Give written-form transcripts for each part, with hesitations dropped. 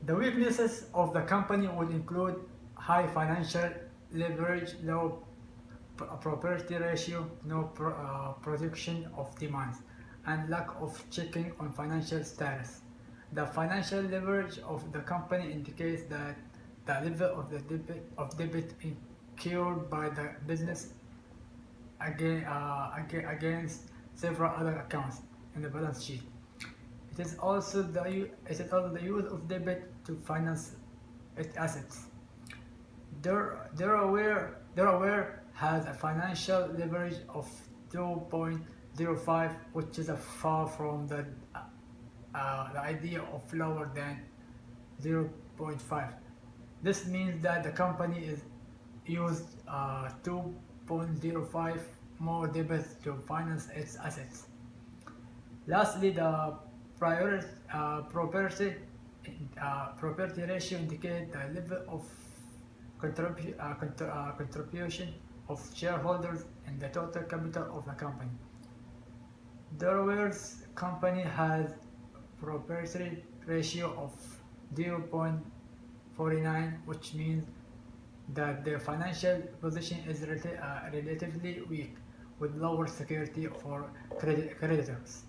The weaknesses of the company would include high financial leverage, low property ratio, no production of demands, and lack of checking on financial status. The financial leverage of the company indicates that the level of the debit incurred by the business against several other accounts in the balance sheet. It is also the use of debit to finance its assets. Delaware has a financial leverage of 2.05, which is far from the idea of lower than 0.5. This means that the company is used 2.05 more debits to finance its assets. Lastly, the property ratio indicates the level of contribution of shareholders in the total capital of the company. Delaware's company has property ratio of 0.49, which means that their financial position is relatively weak, with lower security for creditors.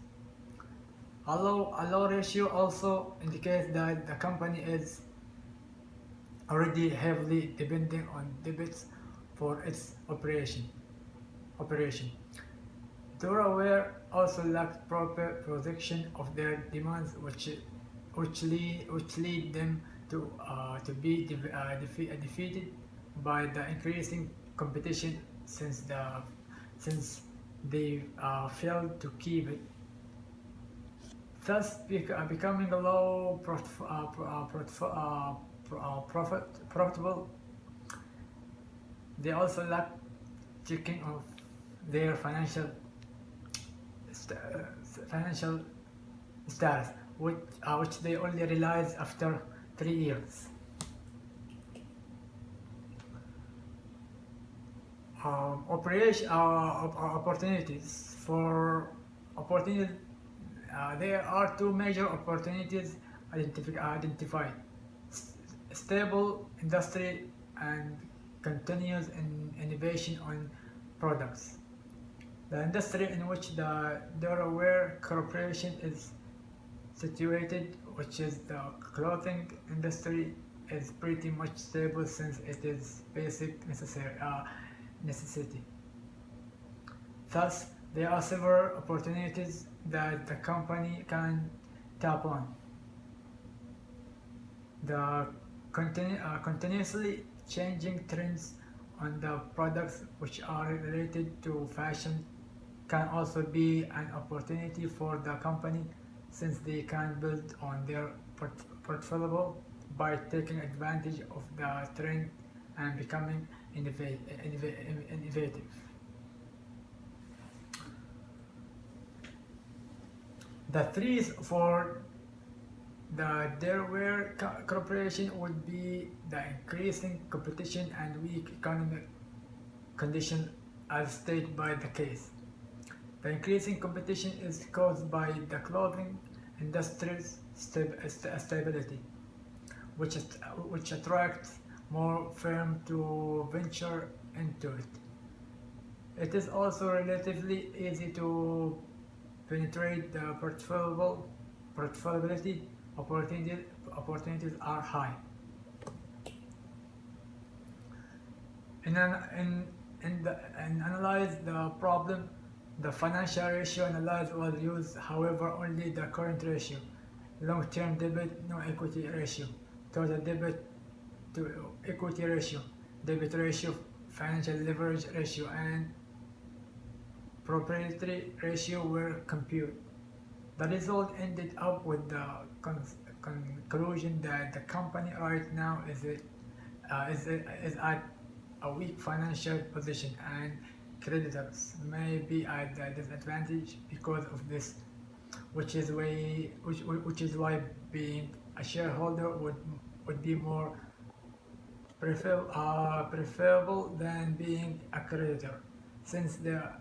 A low ratio also indicates that the company is already heavily depending on debits for its operation. Delaware also lacked proper protection of their demands, which lead them to be defeated by the increasing competition since they failed to keep it, thus becoming a low profitable. They also lack checking of their financial status, which they only realize after 3 years. Opportunities for opportunities. There are two major opportunities identified: stable industry and continuous innovation on products. The industry in which the Delaware Corporation is situated, which is the clothing industry, is pretty much stable since it is basic necessity. Thus, there are several opportunities that the company can tap on. The continuously changing trends on the products which are related to fashion can also be an opportunity for the company, since they can build on their portfolio by taking advantage of the trend and becoming innovative. The threats for the Delaware Corporation would be the increasing competition and weak economic conditions, as stated by the case. The increasing competition is caused by the clothing industry's stability, which attracts more firms to venture into it. It is also relatively easy to penetrate the profitability opportunities are high. In analyze the problem, the financial ratio analysis was used, however, only the current ratio, long-term debt, no equity ratio, total debt to equity ratio, debt ratio, financial leverage ratio, and proprietary ratio were computed. The result ended up with the conclusion that the company right now is at a weak financial position, and creditors may be at a disadvantage because of this, which is why being a shareholder would be more preferable than being a creditor, since there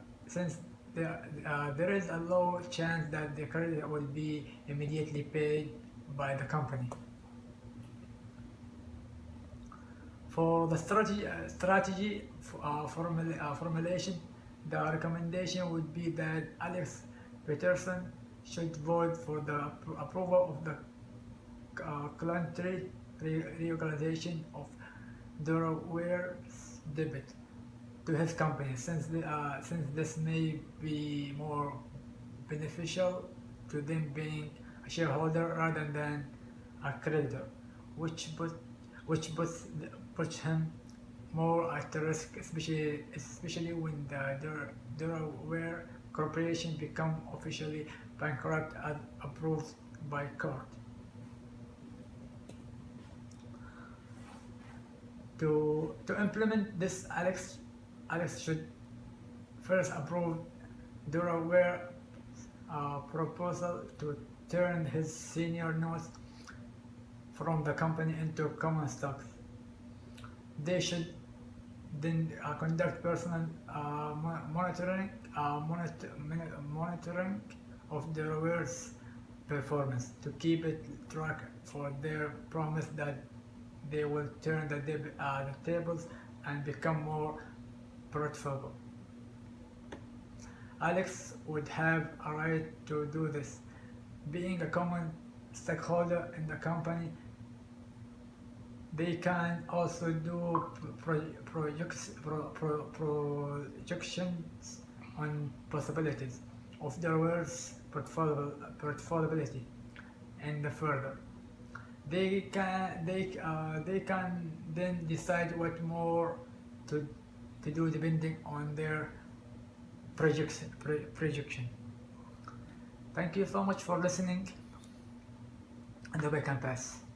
is a low chance that the creditor will be immediately paid by the company. For the strategy formulation, the recommendation would be that Alex Peterson should vote for the approval of the voluntary reorganization of Delaware's debit to his company, since this may be more beneficial to them being a shareholder rather than a creditor, which puts him more at risk, especially when the Delaware Corporation become officially bankrupt as approved by court. To implement this, Alex should first approve Delaware proposal to turn his senior notes from the company into common stocks. They should then conduct personal monitoring of Delaware's performance to keep it track for their promise that they will turn the tables and become more profitable. Alex would have a right to do this, being a common stockholder in the company. They can also do projections on possibilities of their world's portfolioability, and further. They can then decide what more to, to do depending on their projection. Thank you so much for listening, and hope I can pass.